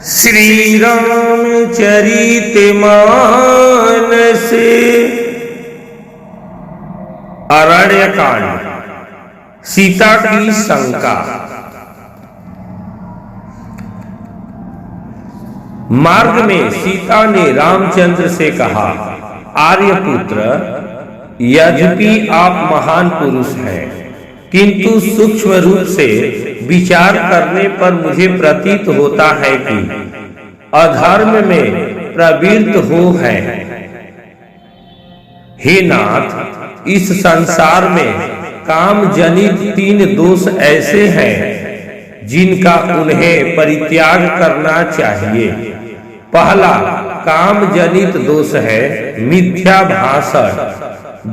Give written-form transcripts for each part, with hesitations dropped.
श्री रामचरित मानस अरण्यकांड। सीता की शंका। मार्ग में सीता ने रामचंद्र से कहा, आर्यपुत्र, यद्यपि आप महान पुरुष हैं, किंतु सूक्ष्म रूप से विचार करने पर मुझे प्रतीत होता है कि अधर्म में प्रवृत्त हो हैं। हे नाथ, इस संसार में काम जनित 3 दोष ऐसे हैं जिनका उन्हें परित्याग करना चाहिए। पहला काम जनित दोष है मिथ्या भाषण,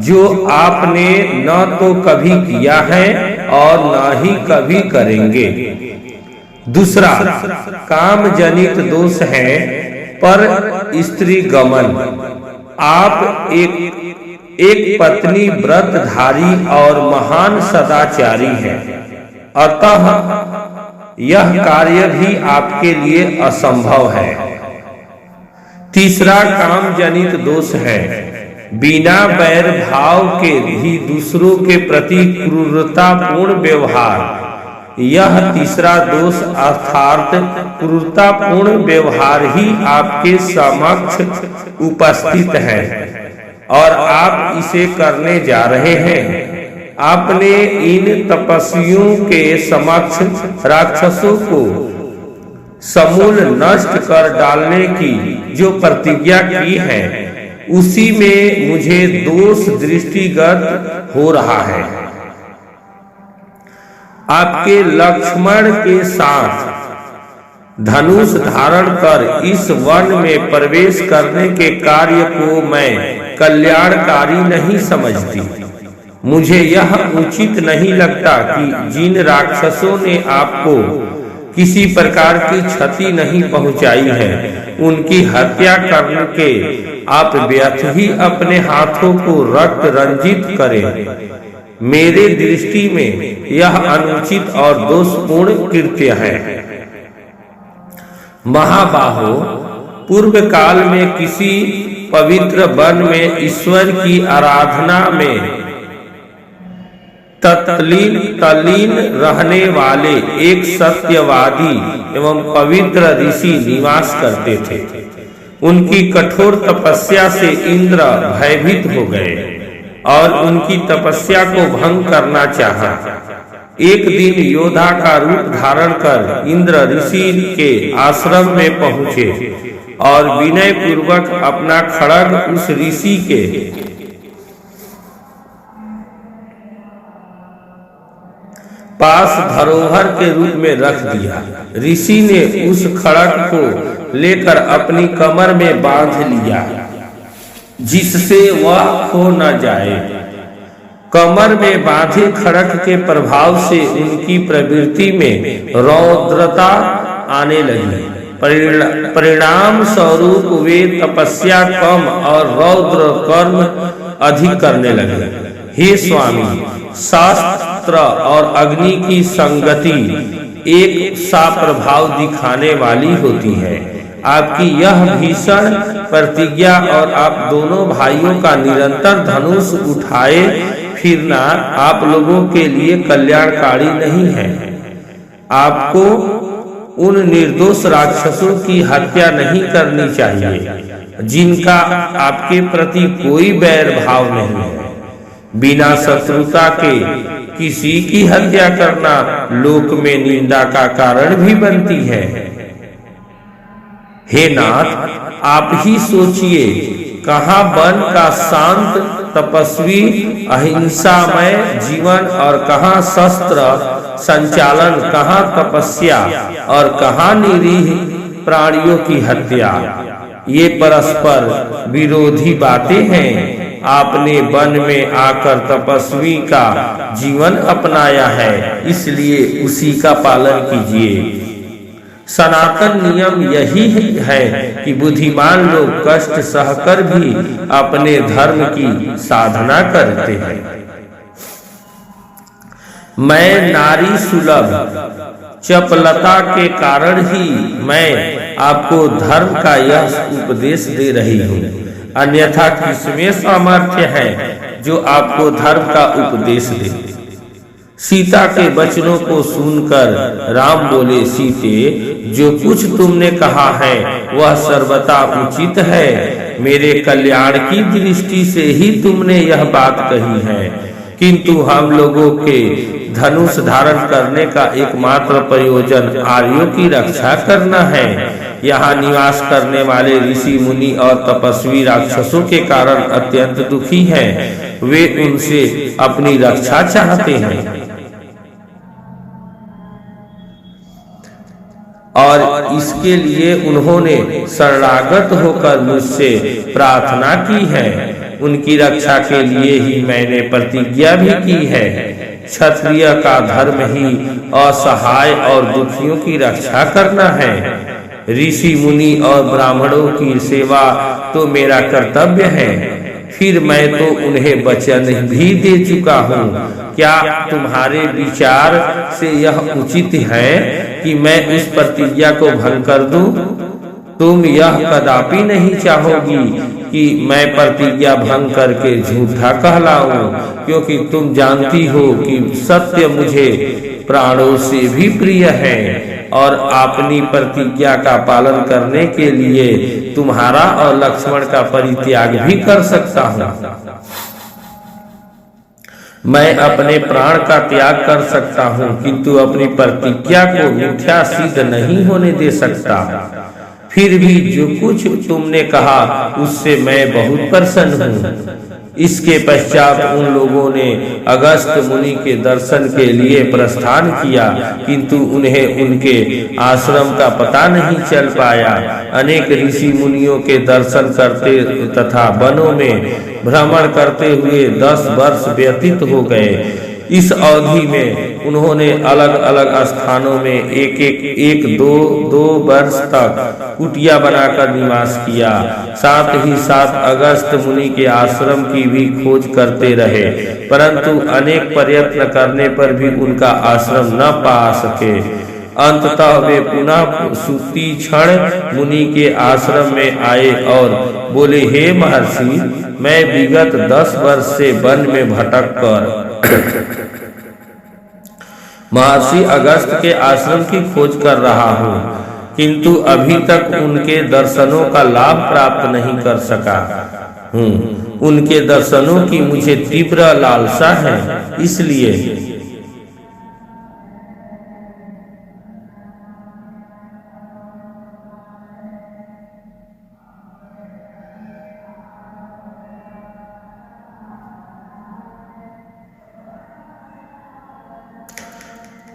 जो आपने न तो कभी किया है और न ही कभी करेंगे। दूसरा काम जनित दोष है पर स्त्री गमन। आप एक पत्नी व्रतधारी और महान सदाचारी हैं, अतः यह कार्य भी आपके लिए असंभव है। तीसरा काम जनित दोष है बिना बैर भाव के भी दूसरों के प्रति क्रूरतापूर्ण व्यवहार। यह तीसरा दोष अर्थात क्रूरतापूर्ण व्यवहार ही आपके समक्ष उपस्थित है और आप इसे करने जा रहे हैं। आपने इन तपस्वियों के समक्ष राक्षसों को समूल नष्ट कर डालने की जो प्रतिज्ञा की है, उसी में मुझे दोष दृष्टिगत हो रहा है। आपके लक्ष्मण के साथ धनुष धारण कर इस वन में प्रवेश करने के कार्य को मैं कल्याणकारी नहीं समझती। मुझे यह उचित नहीं लगता कि जिन राक्षसों ने आपको किसी प्रकार की क्षति नहीं पहुंचाई है, उनकी हत्या करके आप व्यर्थ ही अपने हाथों को रक्त रंजित करें। मेरे दृष्टि में यह अनुचित और दोषपूर्ण कृत्य है। महाबाहो, पूर्व काल में किसी पवित्र वन में ईश्वर की आराधना में तल्लीन रहने वाले एक सत्यवादी एवं पवित्र ऋषि निवास करते थे। उनकी कठोर तपस्या से इंद्र भयभीत हो गए और उनकी तपस्या को भंग करना चाहा। एक दिन योद्धा का रूप धारण कर इंद्र ऋषि के आश्रम में पहुंचे और विनय पूर्वक अपना खड्ग उस ऋषि के पास धरोहर के रूप में रख दिया। ऋषि ने उस खड्ग को लेकर अपनी कमर में बांध लिया, जिससे वह खो न जाए। कमर में बांधे खड्ग के प्रभाव से उनकी प्रवृत्ति में रौद्रता आने लगी। परिणाम स्वरूप वे तपस्या कम और रौद्र कर्म अधिक करने लगे। हे स्वामी, शास्त्र और अग्नि की संगति एक सा प्रभाव दिखाने वाली होती है। आपकी यह भीषण प्रतिज्ञा और आप दोनों भाइयों का निरंतर धनुष उठाए फिरना आप लोगों के लिए कल्याणकारी नहीं है। आपको उन निर्दोष राक्षसों की हत्या नहीं करनी चाहिए जिनका आपके प्रति कोई बैर भाव नहीं है। बिना शत्रुता के किसी की हत्या करना लोक में निंदा का कारण भी बनती है। हे नाथ, आप ही सोचिए, कहाँ वन का शांत तपस्वी अहिंसामय जीवन और कहाँ शस्त्र संचालन, कहाँ तपस्या और कहाँ निरीह प्राणियों की हत्या। ये परस्पर विरोधी बातें हैं। आपने वन में आकर तपस्वी का जीवन अपनाया है, इसलिए उसी का पालन कीजिए। सनातन नियम यही है कि बुद्धिमान लोग कष्ट सहकर भी अपने धर्म की साधना करते हैं। मैं नारी सुलभ चपलता के कारण ही मैं आपको धर्म का यह उपदेश दे रही हूँ, अन्यथा किसमें सामर्थ्य है जो आपको धर्म का उपदेश दे। सीता के वचनों को सुनकर राम बोले, सीते, जो कुछ तुमने कहा है वह सर्वथा उचित है। मेरे कल्याण की दृष्टि से ही तुमने यह बात कही है, किंतु हम लोगों के धनुष धारण करने का एकमात्र प्रयोजन आर्यों की रक्षा करना है। यहाँ निवास करने वाले ऋषि मुनि और तपस्वी राक्षसों के कारण अत्यंत दुखी हैं। वे उनसे अपनी रक्षा चाहते हैं और इसके लिए उन्होंने शरणागत होकर मुझसे प्रार्थना की है। उनकी रक्षा के लिए ही मैंने प्रतिज्ञा भी की है। क्षत्रिय का धर्म ही असहाय और दुखियों की रक्षा करना है। ऋषि मुनि और ब्राह्मणों की सेवा तो मेरा कर्तव्य है। फिर मैं तो उन्हें वचन भी दे चुका हूँ। क्या तुम्हारे विचार से यह उचित है कि मैं उस प्रतिज्ञा को भंग कर दूं? तुम यह कदापि नहीं चाहोगी कि मैं प्रतिज्ञा भंग करके झूठा कहलाऊं, क्योंकि तुम जानती हो कि सत्य मुझे प्राणों से भी प्रिय है और अपनी प्रतिज्ञा का पालन करने के लिए तुम्हारा और लक्ष्मण का परित्याग भी कर सकता हूँ। मैं अपने प्राण का त्याग कर सकता हूँ, किंतु अपनी प्रतिज्ञा को मिथ्या सिद्ध नहीं होने दे सकता। फिर भी जो कुछ तुमने कहा उससे मैं बहुत प्रसन्न हूँ। इसके पश्चात उन लोगों ने अगस्त मुनि के दर्शन के लिए प्रस्थान किया, किंतु उन्हें उनके आश्रम का पता नहीं चल पाया। अनेक ऋषि मुनियों के दर्शन करते तथा वनों में भ्रमण करते हुए 10 वर्ष व्यतीत हो गए। इस अवधि में उन्होंने अलग अलग स्थानों में एक दो वर्ष तक कुटिया बनाकर निवास किया। साथ ही साथ अगस्त मुनि के आश्रम की भी खोज करते रहे, परंतु अनेक प्रयत्न करने पर भी उनका आश्रम न पा सके। अंततः वे पुनः सुतीक्षण मुनि के आश्रम में आए और बोले, हे महर्षि, मैं विगत 10 वर्ष से वन में भटक कर महर्षि अगस्त के आश्रम की खोज कर रहा हूँ, किंतु अभी तक उनके दर्शनों का लाभ प्राप्त नहीं कर सका हूँ। उनके दर्शनों की मुझे तीव्र लालसा है, इसलिए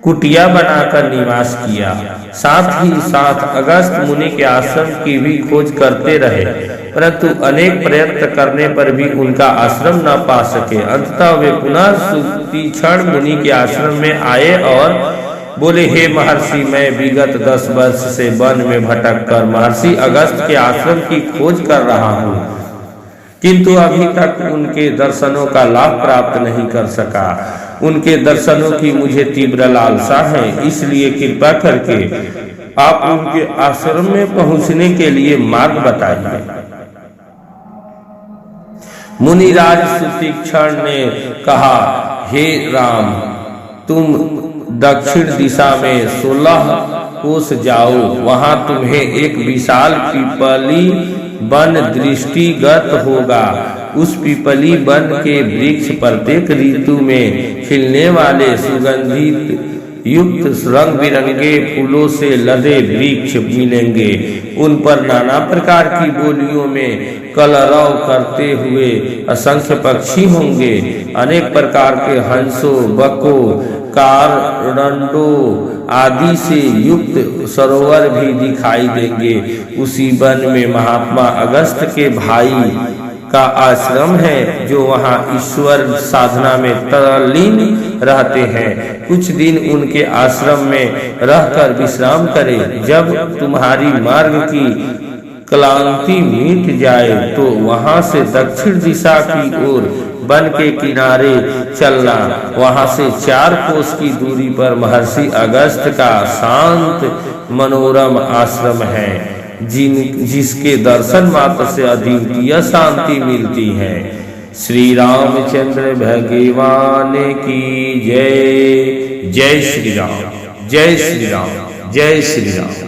कुटिया बनाकर निवास किया। साथ ही साथ अगस्त मुनि के आश्रम की भी खोज करते रहे, परंतु अनेक प्रयत्न करने पर भी उनका आश्रम न पा सके। अंततः वे पुनः सुतीक्षण मुनि के आश्रम में आए और बोले, हे महर्षि, मैं विगत 10 वर्ष से वन में भटक कर महर्षि अगस्त के आश्रम की खोज कर रहा हूँ, किंतु अभी तक उनके दर्शनों का लाभ प्राप्त नहीं कर सका। उनके दर्शनों की मुझे तीव्र लालसा है, इसलिए कृपा करके आप उनके आश्रम में पहुंचने के लिए मार्ग बताइए। मुनिराज सुतीक्षण ने कहा, हे राम, तुम दक्षिण दिशा में 16 कोस जाओ। वहां तुम्हें एक विशाल पीपली वन दृष्टिगत होगा। उस पीपली वन के वृक्ष प्रत्येक ऋतु में खिलने वाले सुगंधित युक्त रंग बिरंगे फूलों से लदे वृक्ष मिलेंगे। उन पर नाना प्रकार की बोलियों में कलरव करते हुए असंख्य पक्षी होंगे। अनेक प्रकार के हंसों, बकों, कारंडों आदि से युक्त सरोवर भी दिखाई देंगे। उसी वन में महात्मा अगस्त के भाई का आश्रम है, जो वहाँ ईश्वर साधना में तल्लीन रहते हैं। कुछ दिन उनके आश्रम में रहकर विश्राम करें। जब तुम्हारी मार्ग की क्लांति मिट जाए तो वहाँ से दक्षिण दिशा की ओर वन के किनारे चलना। वहाँ से 4 कोस की दूरी पर महर्षि अगस्त का शांत मनोरम आश्रम है, जिसके दर्शन मात्र से अद्वितीय शांति मिलती है। श्री रामचंद्र भगवान की जय। जय श्री राम, जय श्री राम, जय श्री राम।